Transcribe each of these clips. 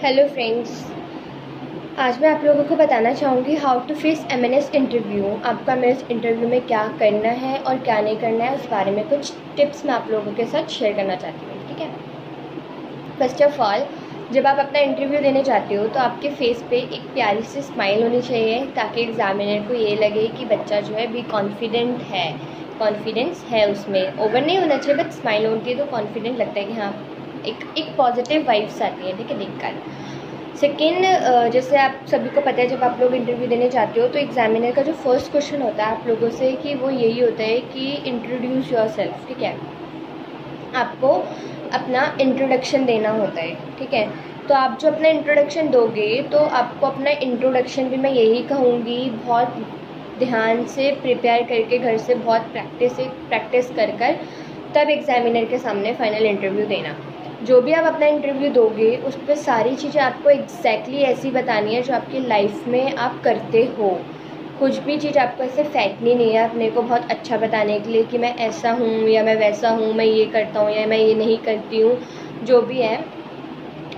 Hello friends, आज मैं आप लोगों को बताना चाहूँगी how to face MNS interview. आपका एमएनएस इंटरव्यू में क्या करना है और क्या नहीं करना है, उस बारे में कुछ टिप्स मैं आप लोगों के साथ शेयर करना चाहती हूँ। ठीक है, फर्स्ट ऑफ ऑल, जब आप अपना इंटरव्यू देने जाते हो तो आपके फेस पे एक प्यारी सी स्माइल होनी चाहिए, ताकि एग्जामिनर को ये लगे कि बच्चा जो है भी कॉन्फिडेंट है, कॉन्फिडेंस है उसमें। ओवर नहीं होना चाहिए, बट स्माइल होती है तो कॉन्फिडेंट लगता है कि हाँ, एक पॉजिटिव वाइब्स आती है। ठीक है, देखकर। सेकेंड, जैसे आप सभी को पता है, जब आप लोग इंटरव्यू देने जाते हो तो एग्जामिनर का जो फर्स्ट क्वेश्चन होता है आप लोगों से, कि वो यही होता है कि इंट्रोड्यूस योरसेल्फ। ठीक है, आपको अपना इंट्रोडक्शन देना होता है। ठीक है, तो आप जो अपना इंट्रोडक्शन दोगे तो आपको अपना इंट्रोडक्शन भी मैं यही कहूँगी, बहुत ध्यान से प्रिपेयर करके घर से बहुत प्रैक्टिस कर तब एग्जामिनर के सामने फाइनल इंटरव्यू देना। जो भी आप अपना इंटरव्यू दोगे उस पर सारी चीज़ें आपको एग्जैक्टली ऐसी बतानी है जो आपकी लाइफ में आप करते हो। कुछ भी चीज़ आपको ऐसे फेंकनी नहीं है अपने को बहुत अच्छा बताने के लिए कि मैं ऐसा हूँ या मैं वैसा हूँ, मैं ये करता हूँ या मैं ये नहीं करती हूँ। जो भी है,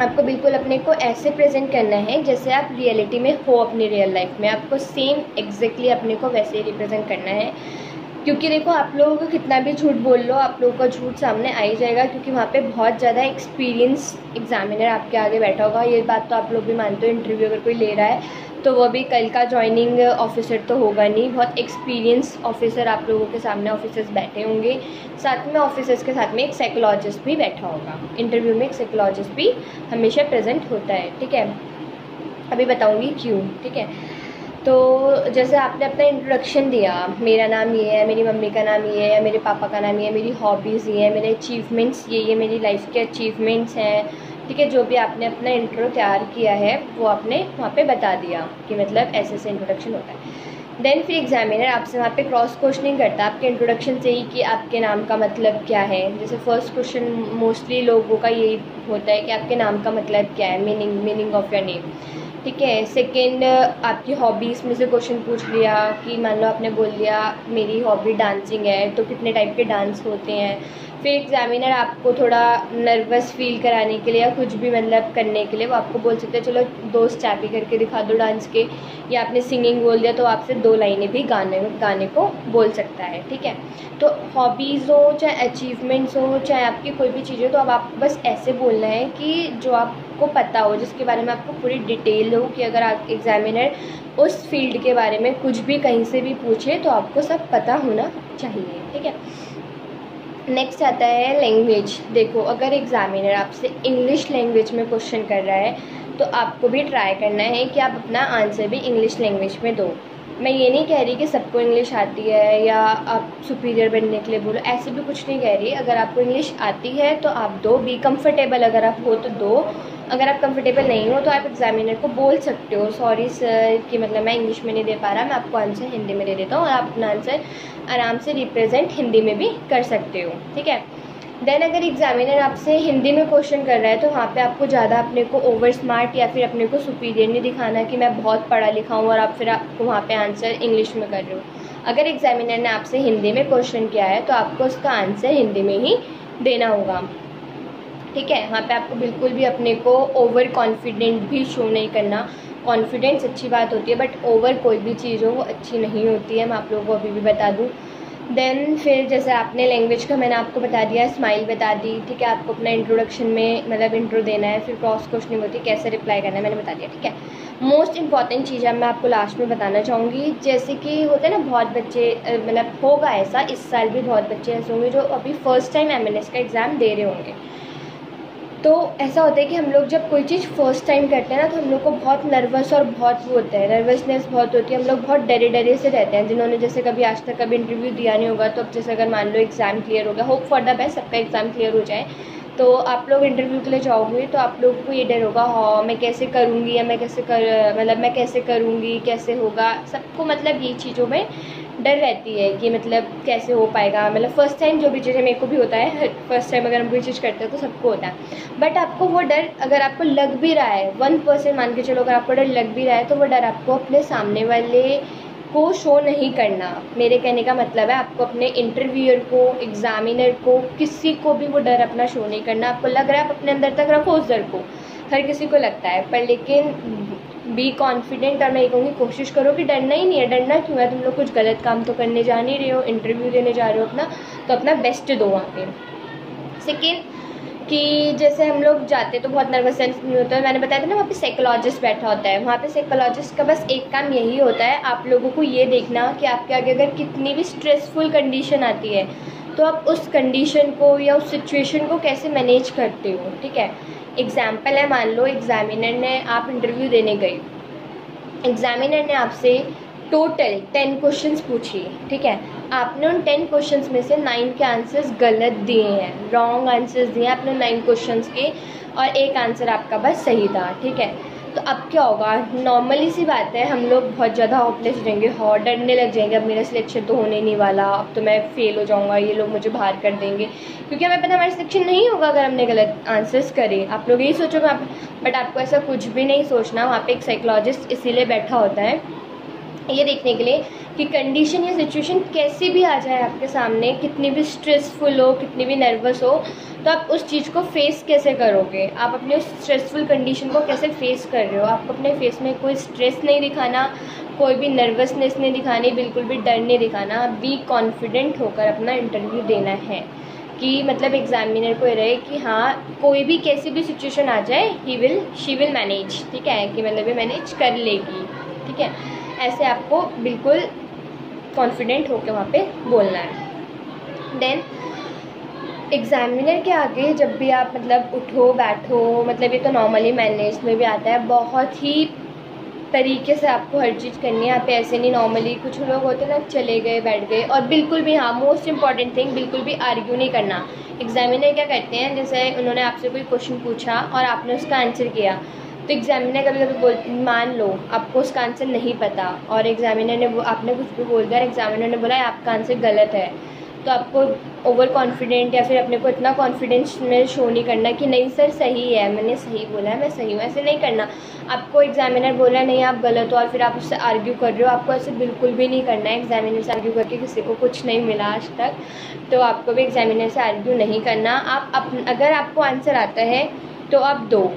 आपको बिल्कुल अपने को ऐसे प्रेजेंट करना है जैसे आप रियलिटी में हो। अपनी रियल लाइफ में आपको सेम एग्जैक्टली अपने को वैसे ही रिप्रेजेंट करना है। क्योंकि देखो, आप लोगों को कितना भी झूठ बोल लो, आप लोगों का झूठ सामने आ ही जाएगा, क्योंकि वहाँ पे बहुत ज़्यादा एक्सपीरियंस एग्जामिनर आपके आगे बैठा होगा। ये बात तो आप लोग भी मानते हो, इंटरव्यू अगर कोई ले रहा है तो वो भी कल का ज्वाइनिंग ऑफिसर तो होगा नहीं, बहुत एक्सपीरियंस ऑफिसर आप लोगों के सामने ऑफिसर्स बैठे होंगे। साथ में ऑफिसर्स के साथ में एक साइकोलॉजिस्ट भी बैठा होगा। इंटरव्यू में एक साइकोलॉजिस्ट भी हमेशा प्रेजेंट होता है। ठीक है, अभी बताऊँगी क्यों। ठीक है, तो जैसे आपने अपना इंट्रोडक्शन दिया, मेरा नाम ये है, मेरी मम्मी का नाम ये है, मेरे पापा का नाम ये है, मेरी हॉबीज़ ये है, मेरे अचीवमेंट्स ये मेरी लाइफ के अचीवमेंट्स हैं। ठीक है, जो भी आपने अपना इंट्रो तैयार किया है वो आपने वहाँ पे बता दिया कि मतलब ऐसे ऐसे इंट्रोडक्शन होता है। देन फिर एग्जामिनर आपसे वहाँ पे क्रॉस क्वेश्चनिंग करता है आपके इंट्रोडक्शन से ही कि आपके नाम का मतलब क्या है। जैसे फर्स्ट क्वेश्चन मोस्टली लोगों का यही होता है कि आपके नाम का मतलब क्या है, मीनिंग ऑफ योर नेम। ठीक है, सेकेंड, आपकी हॉबीज़ में से क्वेश्चन पूछ लिया कि मान लो आपने बोल दिया मेरी हॉबी डांसिंग है, तो कितने टाइप के डांस होते हैं। फिर एग्जामिनर आपको थोड़ा नर्वस फील कराने के लिए या कुछ भी मतलब करने के लिए वो आपको बोल सकते हैं चलो 2 स्टेप ही करके दिखा दो डांस के, या आपने सिंगिंग बोल दिया तो आपसे 2 लाइनें भी गाने को बोल सकता है। ठीक है, तो हॉबीज़ हो चाहे अचीवमेंट्स हो चाहे आपकी कोई भी चीज़ हो, तो अब आपको बस ऐसे बोलना है कि जो आपको पता हो, जिसके बारे में आपको पूरी डिटेल हो, कि अगर आप एग्जामिनर उस फील्ड के बारे में कुछ भी कहीं से भी पूछे तो आपको सब पता होना चाहिए। ठीक है, नेक्स्ट आता है लैंग्वेज। देखो, अगर एग्जामिनर आपसे इंग्लिश लैंग्वेज में क्वेश्चन कर रहा है तो आपको भी ट्राई करना है कि आप अपना आंसर भी इंग्लिश लैंग्वेज में दो। मैं ये नहीं कह रही कि सबको इंग्लिश आती है या आप सुपीरियर बनने के लिए बोलो, ऐसे भी कुछ नहीं कह रही। अगर आपको इंग्लिश आती है तो आप दो, बी कंफर्टेबल अगर आप हो तो दो। अगर आप कंफर्टेबल नहीं हो तो आप एग्जामिनर को बोल सकते हो सॉरी सर कि मतलब मैं इंग्लिश में नहीं दे पा रहा, मैं आपको आंसर हिंदी में दे देता हूँ, और आप अपना आंसर आराम से रिप्रेजेंट हिंदी में भी कर सकते हो। ठीक है, देन अगर एग्जामिनर आपसे हिंदी में क्वेश्चन कर रहा है तो वहाँ पे आपको ज़्यादा अपने को ओवर स्मार्ट या फिर अपने को सुपीरियर नहीं दिखाना कि मैं बहुत पढ़ा लिखा हूँ और आप फिर आपको वहाँ पे आंसर इंग्लिश में कर रहे हो। अगर एग्जामिनर ने आपसे हिंदी में क्वेश्चन किया है तो आपको उसका आंसर हिंदी में ही देना होगा। ठीक है, वहाँ पे आपको बिल्कुल भी अपने को ओवर कॉन्फिडेंट भी शो नहीं करना। कॉन्फिडेंस अच्छी बात होती है, बट ओवर कोई भी चीज़ हो वो अच्छी नहीं होती है, मैं आप लोगों को अभी भी बता दूँ। देन फिर जैसे आपने लैंग्वेज का मैंने आपको बता दिया, स्माइल बता दी। ठीक है, आपको अपना इंट्रोडक्शन में मतलब इंट्रो देना है, फिर क्रॉस क्वेश्चनिंग होती है, कैसे रिप्लाई करना है मैंने बता दिया। ठीक है, मोस्ट इंपॉर्टेंट चीज़ है मैं आपको लास्ट में बताना चाहूँगी। जैसे कि होता है ना, बहुत बच्चे मतलब होगा ऐसा, इस साल भी बहुत बच्चे ऐसे होंगे जो अभी फर्स्ट टाइम एमएनएस का एग्ज़ाम दे रहे होंगे। तो ऐसा होता है कि हम लोग जब कोई चीज़ फर्स्ट टाइम करते हैं ना तो हम लोग को बहुत नर्वस और बहुत वो होता है, नर्वसनेस बहुत होती है। हम लोग बहुत डरे से रहते हैं, जिन्होंने जैसे कभी आज तक कभी इंटरव्यू दिया नहीं होगा। तो अब जैसे अगर मान लो एग्ज़ाम क्लियर हो गया, होप फॉर द बेस्ट सबका एग्ज़ाम क्लियर हो जाए, तो आप लोग इंटरव्यू के लिए जाओगे तो आप लोगों को ये डर होगा, हाँ मैं कैसे करूँगी, या मैं कैसे करूँगी, कैसे होगा। सबको मतलब ये चीज़ों में डर रहती है कि मतलब कैसे हो पाएगा। मतलब फ़र्स्ट टाइम जो भी चीज़ें, मेरे को भी होता है, फर्स्ट टाइम अगर हम कोई चीज़ करते हैं तो सबको होता है। बट आपको वो डर अगर आपको लग भी रहा है, 1% मान के चलो, अगर आपको डर लग भी रहा है तो वो डर आपको अपने सामने वाले को शो नहीं करना। मेरे कहने का मतलब है आपको अपने इंटरव्यूअर को, एग्जामिनर को, किसी को भी वो डर अपना शो नहीं करना। आपको लग रहा है आप अपने अंदर तक रखो उस डर को, हर किसी को लगता है, पर लेकिन बी कॉन्फिडेंट, और मैं ये कहूँगी कोशिश करो कि डरना ही नहीं है। डरना क्यों है, तुम लोग कुछ गलत काम तो करने जा नहीं रहे हो, इंटरव्यू देने जा रहे हो अपना, तो अपना बेस्ट दो वहाँ पे। सेकेंड कि जैसे हम लोग जाते तो बहुत नर्वस सेंस नहीं होता है, मैंने बताया था ना वहाँ पे साइकोलॉजिस्ट बैठा होता है, वहाँ पे साइकोलॉजिस्ट का बस एक काम यही होता है, आप लोगों को ये देखना कि आपके आगे अगर कितनी भी स्ट्रेसफुल कंडीशन आती है तो आप उस कंडीशन को या उस सिचुएशन को कैसे मैनेज करते हो। ठीक है, एग्जाम्पल है, मान लो एग्जामिनर ने, आप इंटरव्यू देने गए, एग्जामिनर ने आपसे टोटल 10 क्वेश्चंस पूछी। ठीक है, आपने उन 10 क्वेश्चंस में से 9 के आंसर्स गलत दिए हैं, रॉन्ग आंसर्स दिए आपने 9 क्वेश्चंस के, और एक आंसर आपका बस सही था। ठीक है, तो अब क्या होगा, नॉर्मली सी बात है, हम लोग बहुत ज़्यादा होपलेस रहेंगे, और डरने लग जाएंगे, अब मेरा सिलेक्शन तो होने नहीं वाला, अब तो मैं फेल हो जाऊंगा, ये लोग मुझे बाहर कर देंगे, क्योंकि हमें पता हमारा सिलेक्शन नहीं होगा अगर हमने गलत आंसर्स करे। आप लोग यही सोचोगे, बट आपको ऐसा कुछ भी नहीं सोचना। वहाँ पे एक साइकोलॉजिस्ट इसीलिए बैठा होता है, ये देखने के लिए कि कंडीशन या सिचुएशन कैसी भी आ जाए आपके सामने, कितनी भी स्ट्रेसफुल हो, कितनी भी नर्वस हो, तो आप उस चीज़ को फेस कैसे करोगे, आप अपने उस स्ट्रेसफुल कंडीशन को कैसे फेस कर रहे हो। आपको अपने फेस में कोई स्ट्रेस नहीं दिखाना, कोई भी नर्वसनेस नहीं दिखानी, बिल्कुल भी डर नहीं दिखाना, बी कॉन्फिडेंट होकर अपना इंटरव्यू देना है, कि मतलब एग्जामिनर को ये रहे कि हाँ कोई भी कैसी भी सिचुएशन आ जाए, शी विल मैनेज। ठीक है, कि मतलब ये मैनेज कर लेगी। ठीक है, ऐसे आपको बिल्कुल कॉन्फिडेंट होकर वहाँ पे बोलना है। देन एग्जामिनर के आगे जब भी आप मतलब उठो बैठो, मतलब ये तो नॉर्मली मैनेज में भी आता है, बहुत ही तरीके से आपको हर चीज़ करनी है। आप ऐसे नहीं, नॉर्मली कुछ लोग होते हैं ना, चले गए बैठ गए, और बिल्कुल भी, हाँ मोस्ट इंपॉर्टेंट थिंग, बिल्कुल भी आर्ग्यू नहीं करना। एग्जामिनर क्या करते हैं, जैसे उन्होंने आपसे कोई क्वेश्चन पूछा और आपने उसका आंसर किया, तो एग्जामिनर कभी कभी मान लो आपको उसका आंसर नहीं पता, और एग्जामिनर ने आपने कुछ भी बोल दिया, एग्जामिनर ने बोला आपका आंसर गलत है, तो आपको ओवर कॉन्फिडेंट या फिर अपने को इतना कॉन्फिडेंस में शो नहीं करना कि नहीं सर सही है, मैंने सही बोला है, मैं सही हूँ, ऐसे नहीं करना। आपको एग्जामिनर बोल रहा है नहीं आप गलत हो, और फिर आप उससे आर्ग्यू कर रहे हो, आपको ऐसे बिल्कुल भी नहीं करना है। एग्जामिनर से आर्ग्यू करके किसी को कुछ नहीं मिला आज तक, तो आपको भी एग्जामिनर से आर्ग्यू नहीं करना। अगर आपको आंसर आता है तो आप दो,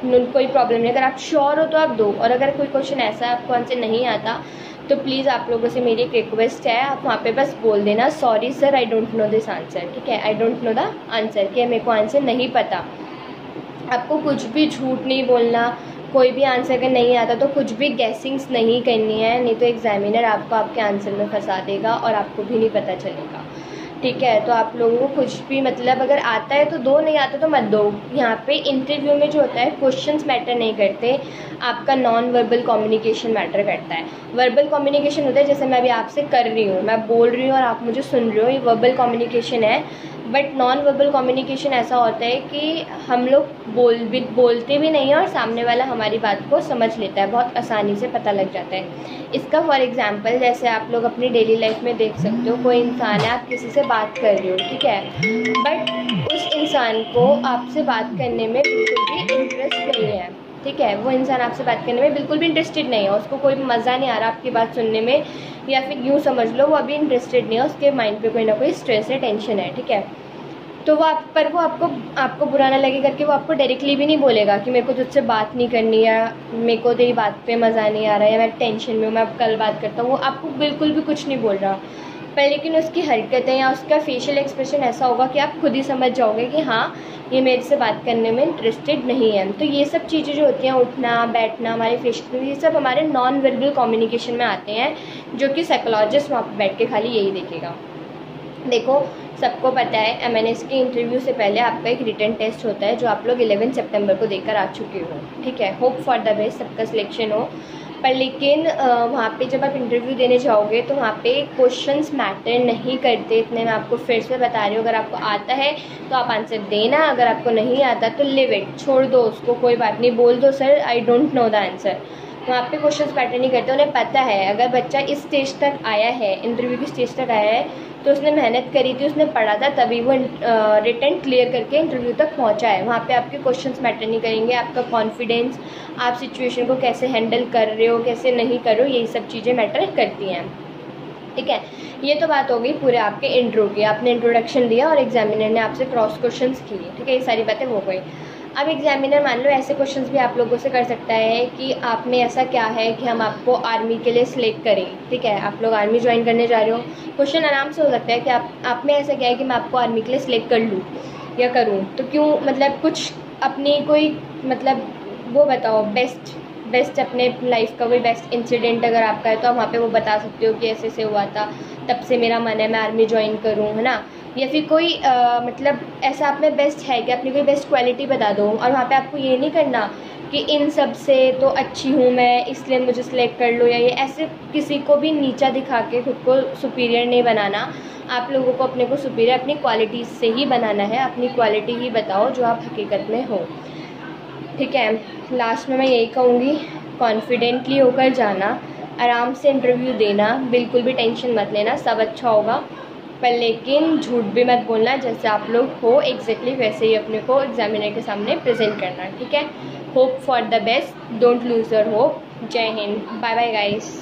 कोई प्रॉब्लम नहीं, अगर आप श्योर हो तो आप दो, और अगर कोई क्वेश्चन ऐसा आपको आंसर नहीं आता तो प्लीज़ आप लोगों से मेरी एक रिक्वेस्ट है, आप वहाँ पे बस बोल देना sorry sir I don't know this answer. ठीक है, I don't know the answer, कि मेरे को आंसर नहीं पता। आपको कुछ भी झूठ नहीं बोलना, कोई भी आंसर अगर नहीं आता तो कुछ भी गैसिंग्स नहीं करनी है, नहीं तो एग्जामिनर आपको आपके आंसर में फंसा देगा और आपको भी नहीं पता चलेगा। ठीक है, तो आप लोगों को कुछ भी मतलब अगर आता है तो दो, नहीं आता तो मत दो। यहाँ पे इंटरव्यू में जो होता है क्वेश्चंस मैटर नहीं करते, आपका नॉन वर्बल कम्युनिकेशन मैटर करता है। वर्बल कम्युनिकेशन होता है जैसे मैं अभी आपसे कर रही हूँ, मैं बोल रही हूँ और आप मुझे सुन रहे हो, ये वर्बल कम्युनिकेशन है। बट नॉन वर्बल कम्युनिकेशन ऐसा होता है कि हम लोग बोलते भी नहीं हैं और सामने वाला हमारी बात को समझ लेता है, बहुत आसानी से पता लग जाता है। इसका फॉर एग्जांपल जैसे आप लोग अपनी डेली लाइफ में देख सकते हो, कोई इंसान है, आप किसी से बात कर रहे हो, ठीक है, बट उस इंसान को आपसे बात करने में बिल्कुल भी इंटरेस्ट नहीं है। ठीक है, वो इंसान आपसे बात करने में बिल्कुल भी इंटरेस्टेड नहीं है, उसको कोई मज़ा नहीं आ रहा आपकी बात सुनने में, या फिर यूँ समझ लो वो अभी इंटरेस्टेड नहीं है, उसके माइंड पे कोई ना कोई स्ट्रेस है, टेंशन है। ठीक है, तो वो आपको बुरा ना लगे करके वो आपको डायरेक्टली भी नहीं बोलेगा कि मेरे को तुझसे बात नहीं करनी, या मेरे को तेरी बात पे मज़ा नहीं आ रहा है, या मैं टेंशन में हूँ, मैं अब कल बात करता हूँ। वो आपको बिल्कुल भी कुछ नहीं बोल रहा, पर लेकिन उसकी हरकतें या उसका फेशियल एक्सप्रेशन ऐसा होगा कि आप खुद ही समझ जाओगे कि हाँ ये मेरे से बात करने में इंटरेस्टेड नहीं है। तो ये सब चीज़ें जो होती हैं, उठना बैठना, हमारे फेशियल, ये सब हमारे नॉन वर्बल कम्युनिकेशन में आते हैं, जो कि साइकोलॉजिस्ट वहाँ पर बैठ के खाली यही देखेगा। देखो सबको पता है MNS के इंटरव्यू से पहले आपका एक रिटन टेस्ट होता है जो आप लोग 11 सितंबर को देकर आ चुके हो। ठीक है, होप फॉर द बेस्ट, सबका सिलेक्शन हो। पर लेकिन वहाँ पे जब आप इंटरव्यू देने जाओगे तो वहाँ पे क्वेश्चंस मैटर नहीं करते, इतने मैं आपको फिर से बता रही हूँ। अगर आपको आता है तो आप आंसर देना, अगर आपको नहीं आता तो लिव इट, छोड़ दो उसको, कोई बात नहीं, बोल दो sir I don't know the answer. वहाँ पे क्वेश्चंस मैटर नहीं करते, उन्हें पता है अगर बच्चा इस स्टेज तक आया है, इंटरव्यू की स्टेज तक आया है, तो उसने मेहनत करी थी, उसने पढ़ा था, तभी वो रिटन क्लियर करके इंटरव्यू तक पहुँचा है। वहाँ पे आपके क्वेश्चंस मैटर नहीं करेंगे, आपका कॉन्फिडेंस, आप सिचुएशन को कैसे हैंडल कर रहे हो, कैसे नहीं कर रहे हो, यही सब चीज़ें मैटर करती हैं। ठीक है, ये तो बात हो गई पूरे आपके इंट्रो की, आपने इंट्रोडक्शन दिया और एग्जामिनर ने आपसे क्रॉस क्वेश्चंस किए। ठीक है, ये सारी बातें हो गई। अब एग्जामिनर मान लो ऐसे क्वेश्चंस भी आप लोगों से कर सकता है कि आप में ऐसा क्या है कि हम आपको आर्मी के लिए सिलेक्ट करें। ठीक है, आप लोग आर्मी ज्वाइन करने जा रहे हो, क्वेश्चन आराम से हो सकता है कि आप में ऐसा क्या है कि मैं आपको आर्मी के लिए सिलेक्ट कर लूँ या करूँ, तो क्यों, मतलब कुछ अपनी कोई मतलब वो बताओ, बेस्ट अपने लाइफ का कोई बेस्ट इंसिडेंट अगर आपका है तो आप वहाँ पे वो बता सकते हो कि ऐसे ऐसे हुआ था, तब से मेरा मन है मैं आर्मी ज्वाइन करूँ, है ना। या फिर कोई मतलब ऐसा आप में बेस्ट है कि अपनी कोई बेस्ट क्वालिटी बता दो, और वहाँ पे आपको ये नहीं करना कि इन सब से तो अच्छी हूँ मैं इसलिए मुझे सिलेक्ट कर लो, या ये ऐसे किसी को भी नीचा दिखा के खुद को सुपीरियर नहीं बनाना। आप लोगों को अपने को सुपीरियर अपनी क्वालिटीज़ से ही बनाना है, अपनी क्वालिटी ही बताओ जो आप हकीकत में हो। ठीक है, लास्ट में मैं यही कहूँगी, कॉन्फिडेंटली होकर जाना, आराम से इंटरव्यू देना, बिल्कुल भी टेंशन मत लेना, सब अच्छा होगा। पर लेकिन झूठ भी मत बोलना, जैसे आप लोग हो एग्जैक्टली वैसे ही अपने को एग्जामिनर के सामने प्रेजेंट करना। ठीक है, hope for the best, don't lose your hope. जय हिंद, बाय बाय गाइस।